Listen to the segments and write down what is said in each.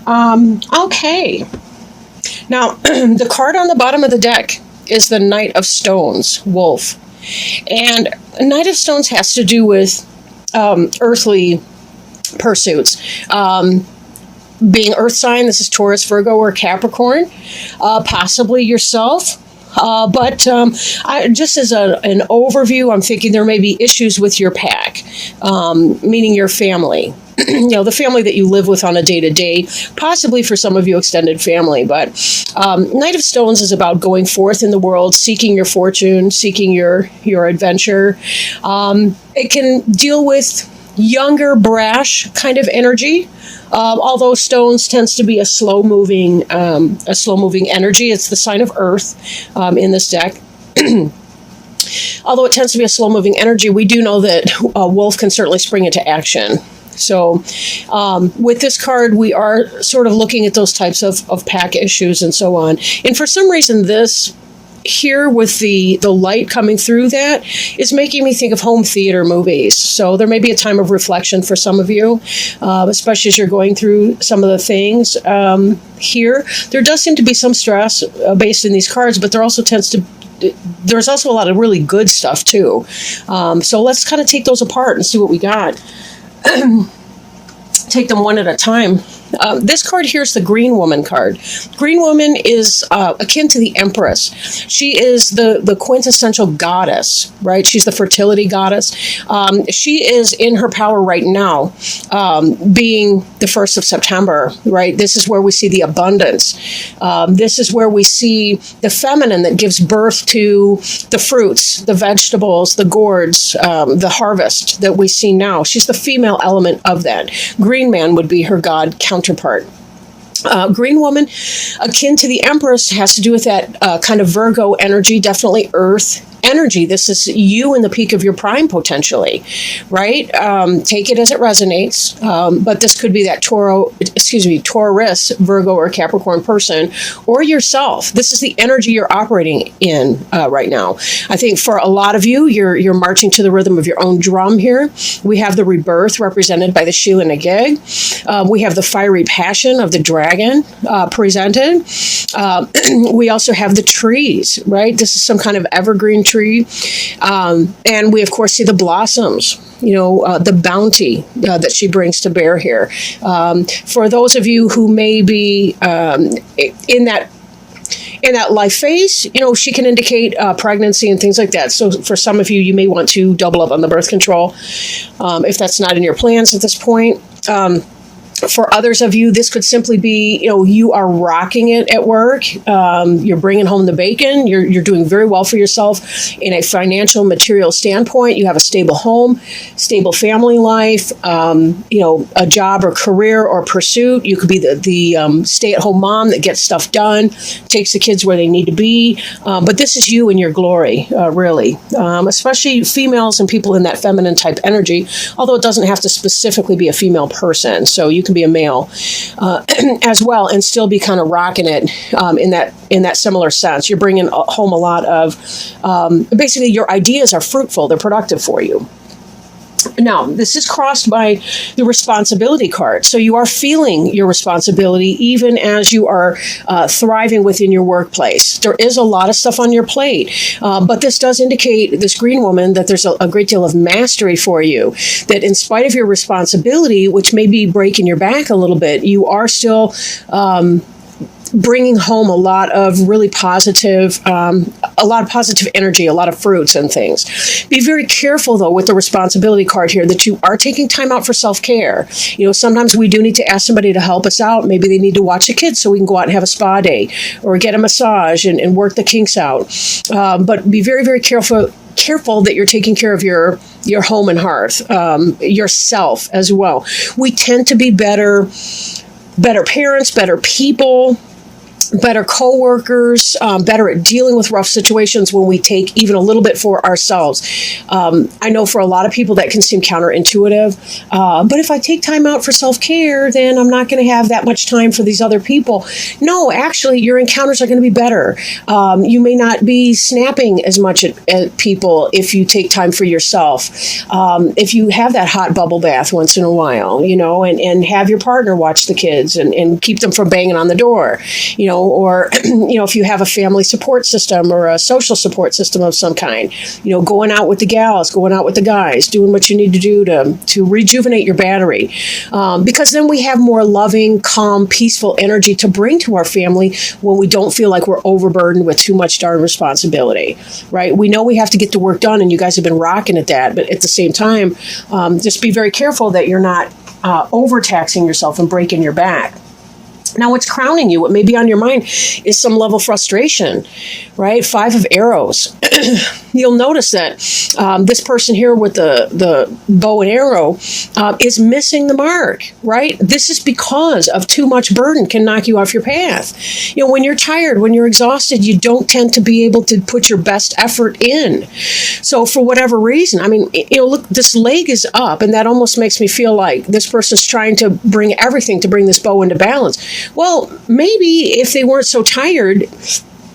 Okay. Now, the card on the bottom of the deck is the Knight of Stones, Wolf. And Knight of Stones has to do with earthly pursuits. Being earth sign, this is Taurus, Virgo, or Capricorn, possibly yourself. Just as an overview, I'm thinking there may be issues with your pack, meaning your family. The family that you live with on a day-to-day, possibly for some of you extended family. But Knight of Stones is about going forth in the world, seeking your fortune, seeking your adventure. It can deal with younger, brash kind of energy. Although stones tends to be a slow-moving energy. It's the sign of Earth in this deck. Although it tends to be a slow-moving energy, we do know that a wolf can certainly spring into action. So with this card, we are sort of looking at those types of pack issues and so on. And for some reason, this here with the light coming through that is making me think of home theater movies. So there may be a time of reflection for some of you, especially as you're going through some of the things here. There does seem to be some stress based in these cards, but there's also a lot of really good stuff too. So let's kind of take those apart and see what we got. Take them one at a time. This card here is the Green Woman card. Green Woman is akin to the Empress. She is the quintessential goddess, right? She's the fertility goddess. She is in her power right now, being the 1st of September, right? This is where we see the abundance. This is where we see the feminine that gives birth to the fruits, the vegetables, the gourds, the harvest that we see now. She's the female element of that. Green Man would be her god counterpart. Green Woman, akin to the Empress, has to do with that kind of Virgo energy, definitely Earth energy. This is you in the peak of your prime, potentially, right? Take it as it resonates. But this could be that Taurus, Virgo, or Capricorn person, or yourself. This is the energy you're operating in right now. I think for a lot of you, you're marching to the rhythm of your own drum here. We have the rebirth represented by the shoe and a gig. We have the fiery passion of the dragon presented. We also have the trees, right? This is some kind of evergreen tree. And we, of course, see the blossoms, the bounty that she brings to bear here. For those of you who may be in that life phase, she can indicate pregnancy and things like that. So for some of you, you may want to double up on the birth control if that's not in your plans at this point. For others of you, this could simply be, you are rocking it at work. You're bringing home the bacon. You're doing very well for yourself in a financial, material standpoint. You have a stable home, stable family life, a job or career or pursuit. You could be the stay-at-home mom that gets stuff done, takes the kids where they need to be. But this is you in your glory, really, especially females and people in that feminine type energy, although it doesn't have to specifically be a female person. So you can be a male as well and still be kind of rocking it in that similar sense. You're bringing home a lot of basically your ideas are fruitful, they're productive for you. Now, this is crossed by the responsibility card. So you are feeling your responsibility even as you are thriving within your workplace. There is a lot of stuff on your plate, but this does indicate, this Green Woman, that there's a great deal of mastery for you, that in spite of your responsibility, which may be breaking your back a little bit, you are still bringing home a lot of really positive, energy, a lot of fruits and things. Be very careful, though, with the responsibility card here that you are taking time out for self-care. Sometimes we do need to ask somebody to help us out. Maybe they need to watch the kids so we can go out and have a spa day or get a massage and work the kinks out. But be very, very careful that you're taking care of your home and hearth, yourself as well. We tend to be better parents, better people, better co-workers, better at dealing with rough situations when we take even a little bit for ourselves. I know for a lot of people that can seem counterintuitive, but if I take time out for self-care, then I'm not going to have that much time for these other people. No, actually, your encounters are going to be better. You may not be snapping as much at people if you take time for yourself. If you have that hot bubble bath once in a while, and have your partner watch the kids and keep them from banging on the door, or, if you have a family support system or a social support system of some kind, going out with the gals, going out with the guys, doing what you need to do to rejuvenate your battery. Because then we have more loving, calm, peaceful energy to bring to our family when we don't feel like we're overburdened with too much darn responsibility, right? We know we have to get the work done, and you guys have been rocking at that. But at the same time, just be very careful that you're not overtaxing yourself and breaking your back. Now, what's crowning you, what may be on your mind, is some level of frustration, right? 5 of arrows. You'll notice that this person here with the bow and arrow is missing the mark, right? This is because of too much burden can knock you off your path. When you're tired, when you're exhausted, you don't tend to be able to put your best effort in. So for whatever reason, look, this leg is up, and that almost makes me feel like this person's trying to bring everything to bring this bow into balance. Well, maybe if they weren't so tired,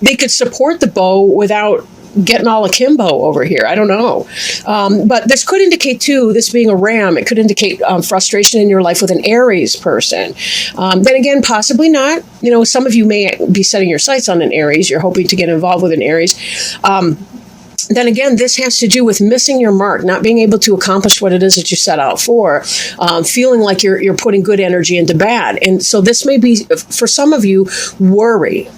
they could support the bow without getting all akimbo over here. I don't know. But this could indicate, too, this being a ram, it could indicate frustration in your life with an Aries person. Then again, possibly not. Some of you may be setting your sights on an Aries. You're hoping to get involved with an Aries. Then again, this has to do with missing your mark, not being able to accomplish what it is that you set out for, feeling like you're putting good energy into bad. And so this may be, for some of you, worry.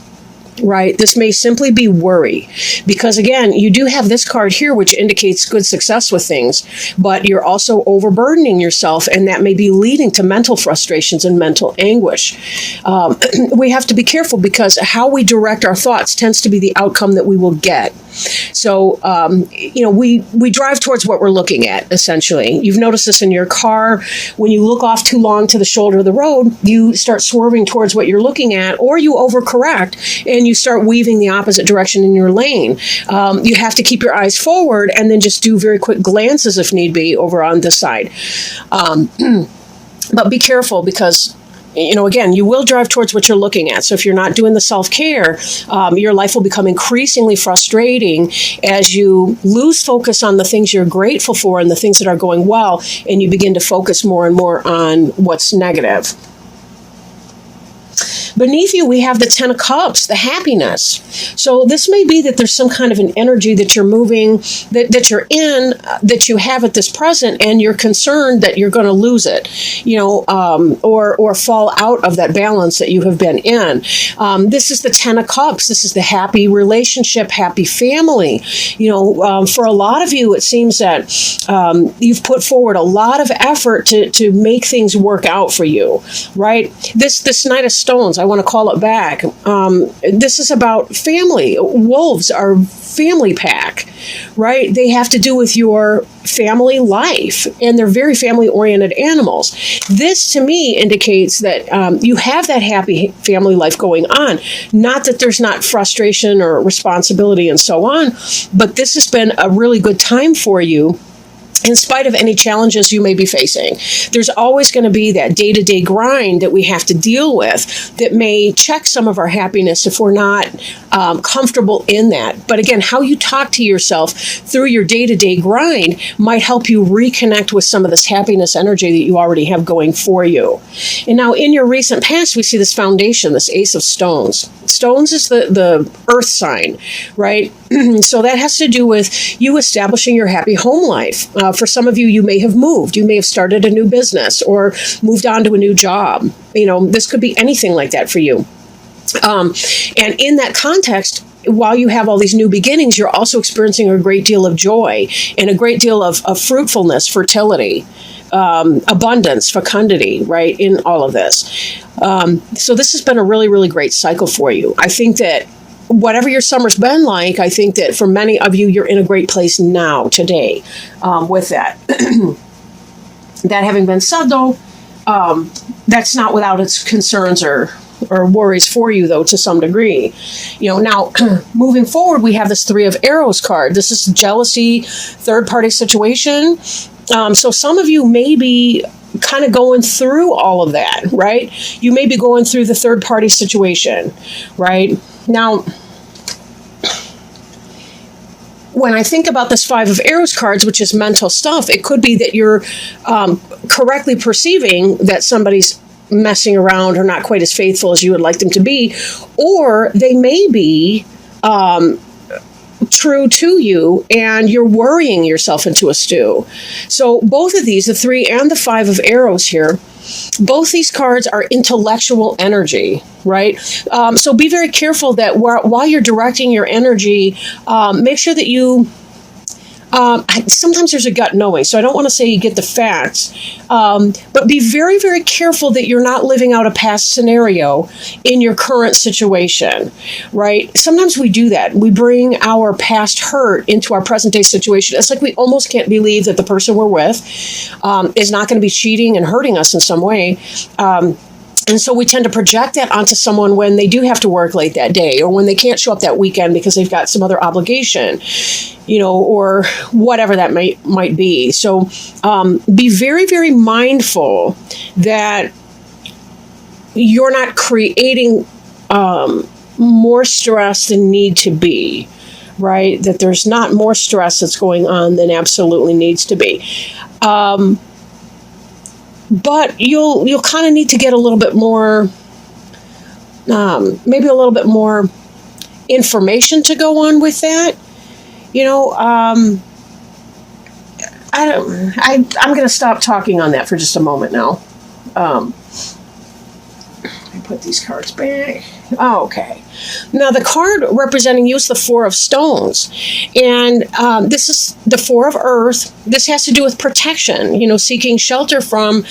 Right? This may simply be worry, because again, you do have this card here, which indicates good success with things, but you're also overburdening yourself, and that may be leading to mental frustrations and mental anguish. We have to be careful, because how we direct our thoughts tends to be the outcome that we will get. So, we drive towards what we're looking at, essentially. You've noticed this in your car. When you look off too long to the shoulder of the road, you start swerving towards what you're looking at, or you overcorrect and you start weaving the opposite direction in your lane. You have to keep your eyes forward and then just do very quick glances, if need be, over on this side. But be careful, because again, you will drive towards what you're looking at. So if you're not doing the self-care, your life will become increasingly frustrating as you lose focus on the things you're grateful for and the things that are going well, and you begin to focus more and more on what's negative. Beneath you, we have the 10 of Cups, the happiness. So this may be that there's some kind of an energy that you're moving, that you're in, that you have at this present, and you're concerned that you're going to lose it, or fall out of that balance that you have been in. This is the 10 of Cups. This is the happy relationship, happy family. For a lot of you, it seems that you've put forward a lot of effort to make things work out for you, right? This Knight of Stones, I want to call it back. This is about family. Wolves are family pack, right? They have to do with your family life, and they're very family-oriented animals. This, to me, indicates that you have that happy family life going on. Not that there's not frustration or responsibility and so on, but this has been a really good time for you, in spite of any challenges you may be facing. There's always going to be that day-to-day grind that we have to deal with that may check some of our happiness if we're not comfortable in that. But again, how you talk to yourself through your day-to-day grind might help you reconnect with some of this happiness energy that you already have going for you. And now in your recent past, we see this foundation, this Ace of Stones. Stones is the earth sign, right? So that has to do with you establishing your happy home life. For some of you, you may have moved. You may have started a new business or moved on to a new job. This could be anything like that for you. And in that context, while you have all these new beginnings, you're also experiencing a great deal of joy and a great deal of fruitfulness, fertility, abundance, fecundity, right, in all of this. So this has been a really, really great cycle for you. I think that whatever your summer's been like, I think that for many of you, you're in a great place now, today, with that. That having been said, though, that's not without its concerns or or worries for you, though, to some degree. Now, moving forward, we have this Three of Arrows card. This is jealousy, third-party situation. So some of you may be kind of going through all of that, right? You may be going through the third-party situation, right? Now, when I think about this Five of Arrows cards, which is mental stuff, it could be that you're correctly perceiving that somebody's messing around or not quite as faithful as you would like them to be, or they may be true to you and you're worrying yourself into a stew. So both of these, the Three and the Five of Arrows here, both these cards are intellectual energy, right? So be very careful that while you're directing your energy, make sure that you, sometimes there's a gut knowing, so I don't want to say you get the facts, but be very, very careful that you're not living out a past scenario in your current situation, right? Sometimes we do that. We bring our past hurt into our present day situation. It's like we almost can't believe that the person we're with is not going to be cheating and hurting us in some way. And so we tend to project that onto someone when they do have to work late that day, or when they can't show up that weekend because they've got some other obligation, or whatever that might be. So be very, very mindful that you're not creating more stress than need to be, right? That there's not more stress that's going on than absolutely needs to be. But you'll kind of need to get a little bit more, maybe a little bit more information to go on with that. I'm going to stop talking on that for just a moment now. Let me put these cards back. Okay. Now, the card representing you is the Four of Stones. And this is the Four of Earth. This has to do with protection, seeking shelter from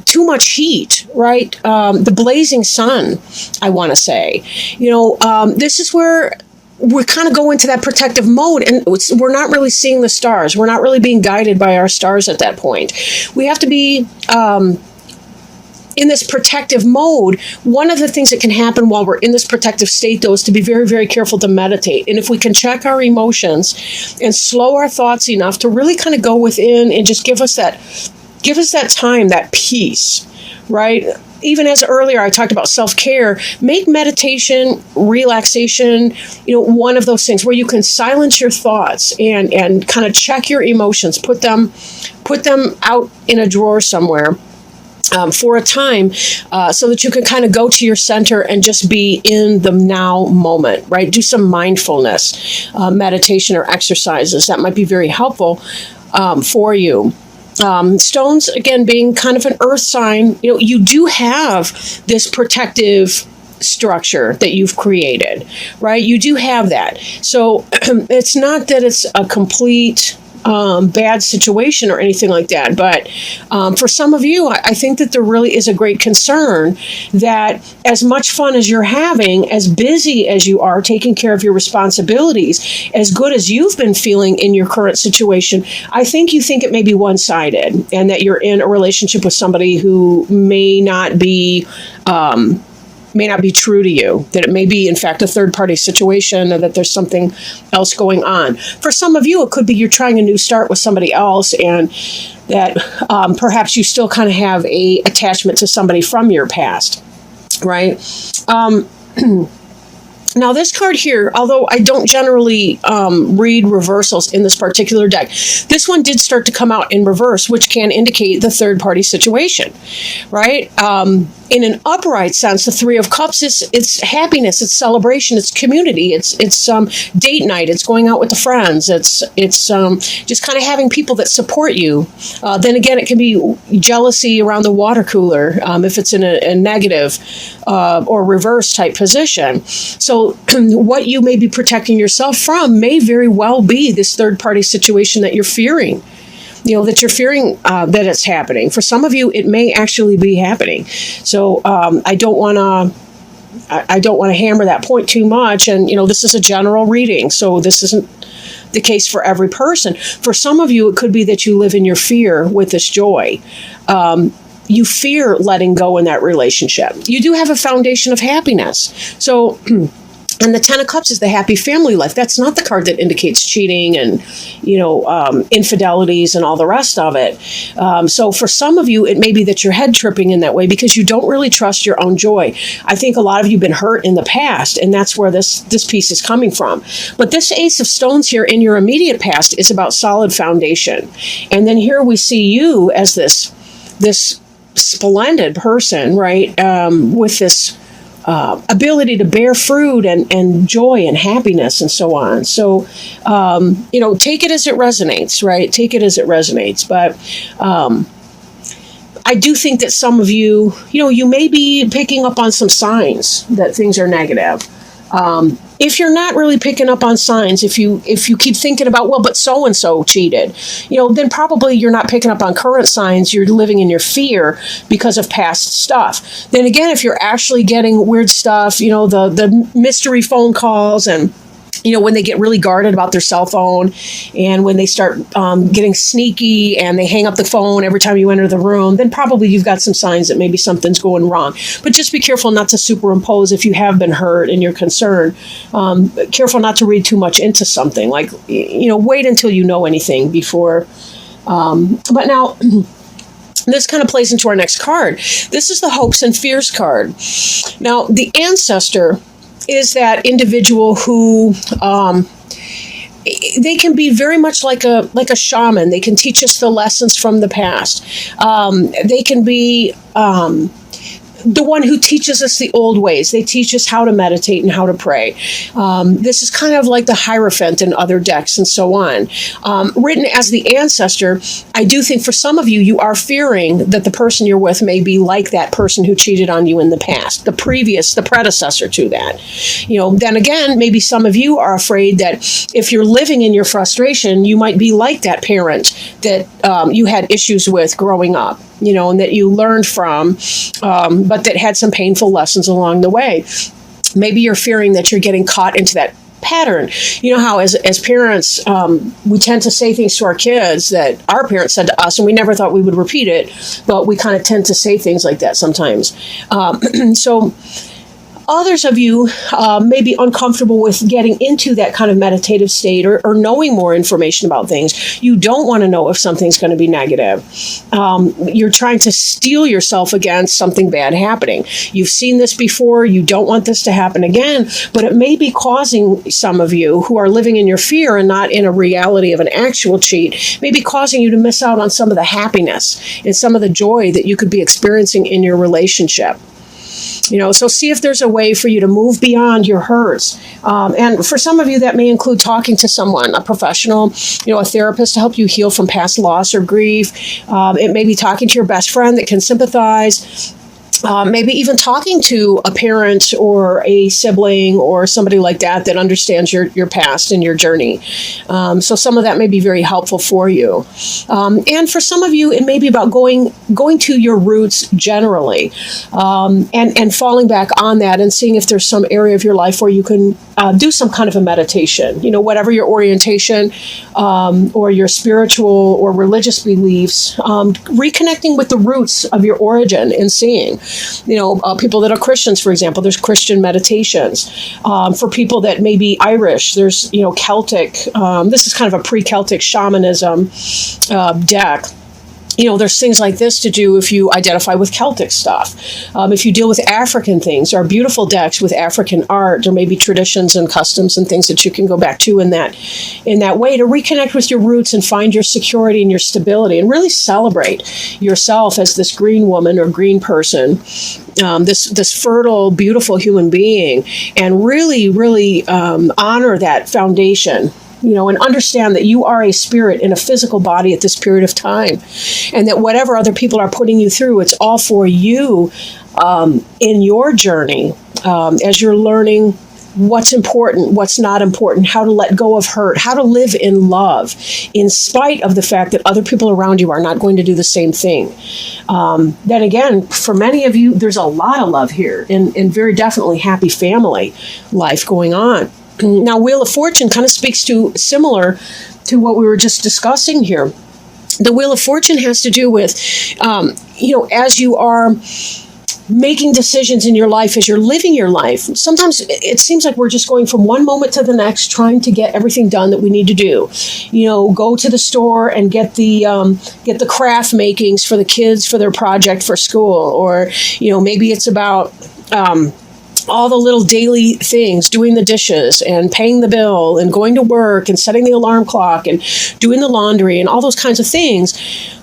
too much heat, right? The blazing sun, I want to say. This is where we kind of go into that protective mode, and we're not really seeing the stars. We're not really being guided by our stars at that point. We have to be in this protective mode. One of the things that can happen while we're in this protective state, though, is to be very, very careful to meditate. And if we can check our emotions and slow our thoughts enough to really kind of go within and just give us that time, that peace, right? Even as earlier I talked about self-care, make meditation, relaxation, one of those things where you can silence your thoughts and kind of check your emotions, put them out in a drawer somewhere. For a time, so that you can kind of go to your center and just be in the now moment, right? Do some mindfulness, meditation or exercises. That might be very helpful for you. Stones, again, being kind of an earth sign, you do have this protective structure that you've created, right? You do have that. So it's not that it's a complete bad situation or anything like that. But for some of you, I think that there really is a great concern that as much fun as you're having, as busy as you are taking care of your responsibilities, as good as you've been feeling in your current situation, I think you think it may be one-sided and that you're in a relationship with somebody who may not be true to you, that it may be, in fact, a third-party situation, or that there's something else going on. For some of you, it could be you're trying a new start with somebody else, and that perhaps you still kind of have a attachment to somebody from your past, right? Now, this card here, although I don't generally read reversals in this particular deck, this one did start to come out in reverse, which can indicate the third-party situation, right? In an upright sense, the Three of Cups it's happiness, it's celebration, it's community, it's date night, it's going out with the friends, it's just kind of having people that support you. Then again, it can be jealousy around the water cooler if it's in a negative or reverse type position. So what you may be protecting yourself from may very well be this third-party situation that you're fearing. That you're fearing that it's happening. For some of you, it may actually be happening. So I don't want to hammer that point too much. And this is a general reading, so this isn't the case for every person. For some of you, it could be that you live in your fear with this joy. you fear letting go in that relationship. You do have a foundation of happiness. So, and the Ten of Cups is the happy family life. That's not the card that indicates cheating and, infidelities and all the rest of it. So for some of you, it may be that you're head tripping in that way because you don't really trust your own joy. I think a lot of you have been hurt in the past, and that's where this piece is coming from. But this Ace of Stones here in your immediate past is about solid foundation. And then here we see you as this splendid person, right, with this ability to bear fruit and joy and happiness and so on. So, take it as it resonates, right? Take it as it resonates. But I do think that some of you, you may be picking up on some signs that things are negative. If you're not really picking up on signs, if you keep thinking about, well, but so-and-so cheated, then probably you're not picking up on current signs. You're living in your fear because of past stuff. Then again, if you're actually getting weird stuff, the mystery phone calls and when they get really guarded about their cell phone and when they start getting sneaky and they hang up the phone every time you enter the room, then probably you've got some signs that maybe something's going wrong. But just be careful not to superimpose if you have been hurt and you're concerned. Careful not to read too much into something. Like, wait until you know anything before. But now... This kind of plays into our next card. This is the Hopes and Fears card. Now, the ancestor is that individual who they can be very much like a shaman. They can teach us the lessons from the past. They can be the one who teaches us the old ways. They teach us how to meditate and how to pray. This is kind of like the Hierophant in other decks and so on. Written as the ancestor, I do think for some of you, you are fearing that the person you're with may be like that person who cheated on you in the past, the predecessor to that. Then again, maybe some of you are afraid that if you're living in your frustration, you might be like that parent that you had issues with growing up. And that you learned from, but that had some painful lessons along the way. Maybe you're fearing that you're getting caught into that pattern. How as parents, we tend to say things to our kids that our parents said to us, and we never thought we would repeat it, but we kind of tend to say things like that sometimes. So others of you may be uncomfortable with getting into that kind of meditative state or knowing more information about things. You don't want to know if something's going to be negative. You're trying to steel yourself against something bad happening. You've seen this before. You don't want this to happen again, but it may be causing some of you who are living in your fear and not in a reality of an actual cheat, may be causing you to miss out on some of the happiness and some of the joy that you could be experiencing in your relationship. So see if there's a way for you to move beyond your hurts. And for some of you, that may include talking to someone, a professional, a therapist to help you heal from past loss or grief. It may be talking to your best friend that can sympathize. Maybe even talking to a parent or a sibling or somebody like that understands your past and your journey. So some of that may be very helpful for you. And for some of you, it may be about going to your roots generally, and falling back on that and seeing if there's some area of your life where you can do some kind of a meditation. Whatever your orientation or your spiritual or religious beliefs, reconnecting with the roots of your origin and seeing. People that are Christians, for example, there's Christian meditations. For people that may be Irish, there's, Celtic. This is kind of a pre-Celtic shamanism deck. There's things like this to do if you identify with Celtic stuff. If you deal with African things, there are beautiful decks with African art. There may be traditions and customs and things that you can go back to in that way to reconnect with your roots and find your security and your stability and really celebrate yourself as this green woman or green person, this fertile, beautiful human being, and really, really honor that foundation. And understand that you are a spirit in a physical body at this period of time, and that whatever other people are putting you through, it's all for you in your journey as you're learning what's important, what's not important, how to let go of hurt, how to live in love, in spite of the fact that other people around you are not going to do the same thing. Then again, for many of you, there's a lot of love here and very definitely happy family life going on. Now, Wheel of Fortune kind of speaks to similar to what we were just discussing here. The Wheel of Fortune has to do with, as you are making decisions in your life, as you're living your life. Sometimes it seems like we're just going from one moment to the next, trying to get everything done that we need to do. Go to the store and get the craft makings for the kids for their project for school, or maybe it's about all the little daily things, doing the dishes and paying the bill and going to work and setting the alarm clock and doing the laundry and all those kinds of things.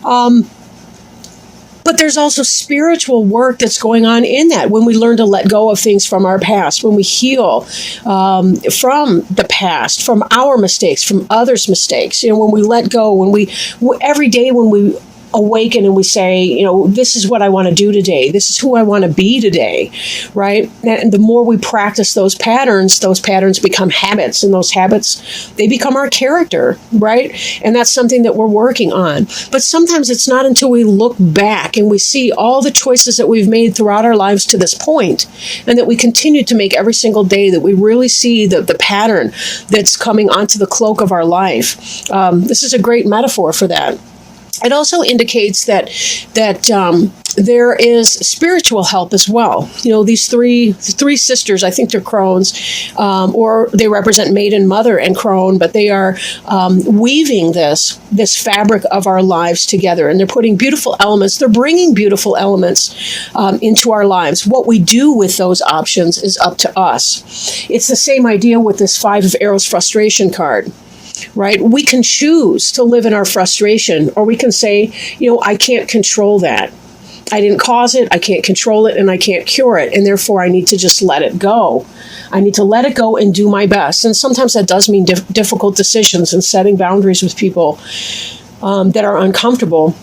But there's also spiritual work that's going on in that when we learn to let go of things from our past, when we heal from the past, from our mistakes, from others' mistakes. When we let go, every day when we awaken and we say, this is what I want to do today. This is who I want to be today, right? And the more we practice those patterns become habits, and those habits, they become our character, right? And that's something that we're working on. But sometimes it's not until we look back and we see all the choices that we've made throughout our lives to this point, and that we continue to make every single day, that we really see the pattern that's coming onto the cloak of our life. This is a great metaphor for that. It also indicates that there is spiritual help as well. These three sisters, I think they're crones, or they represent maiden, mother, and crone, but they are weaving this fabric of our lives together, and they're putting beautiful elements. They're bringing beautiful elements into our lives. What we do with those options is up to us. It's the same idea with this Five of Arrows frustration card. Right? We can choose to live in our frustration, or we can say, I can't control that. I didn't cause it, I can't control it, and I can't cure it, and therefore I need to just let it go. I need to let it go and do my best. And sometimes that does mean difficult decisions and setting boundaries with people that are uncomfortable.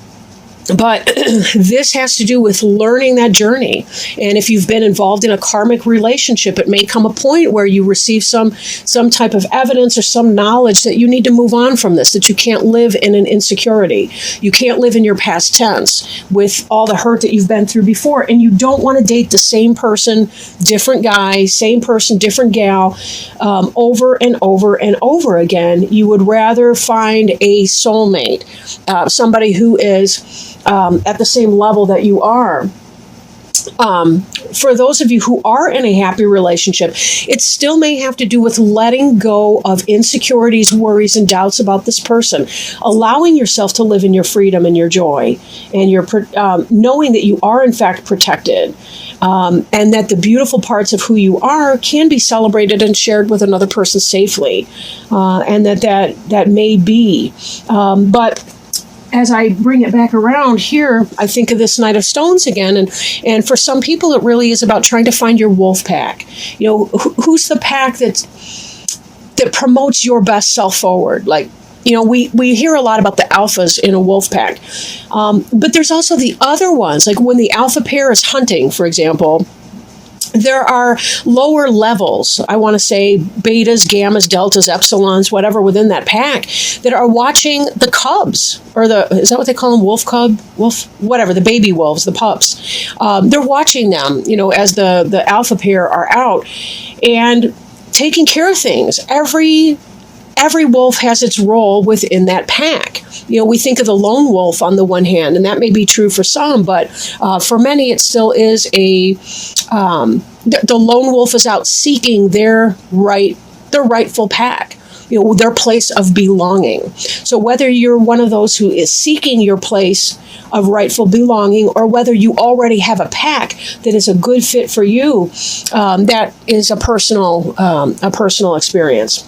But this has to do with learning that journey. And if you've been involved in a karmic relationship, it may come a point where you receive some type of evidence or some knowledge that you need to move on from this, that you can't live in an insecurity. You can't live in your past tense with all the hurt that you've been through before. And you don't want to date the same person, different guy, same person, different gal, over and over and over again. You would rather find a soulmate, somebody who is at the same level that you are. For those of you who are in a happy relationship, it still may have to do with letting go of insecurities, worries, and doubts about this person, allowing yourself to live in your freedom and your joy, and your knowing that you are in fact protected, and that the beautiful parts of who you are can be celebrated and shared with another person safely, and that may be, but as I bring it back around here, I think of this Knight of Stones again, and for some people, it really is about trying to find your wolf pack. Who's the pack that promotes your best self forward? Like, we hear a lot about the alphas in a wolf pack, but there's also the other ones. Like when the alpha pair is hunting, for example, there are lower levels, I want to say betas, gammas, deltas, epsilons, whatever within that pack, that are watching the cubs, or is that what they call them? Whatever, the baby wolves, the pups. They're watching them, as the alpha pair are out and taking care of things. Every wolf has its role within that pack. We think of the lone wolf on the one hand, and that may be true for some, but for many, it still is the lone wolf is out seeking their rightful pack, their place of belonging. So whether you're one of those who is seeking your place of rightful belonging, or whether you already have a pack that is a good fit for you, that is a personal experience.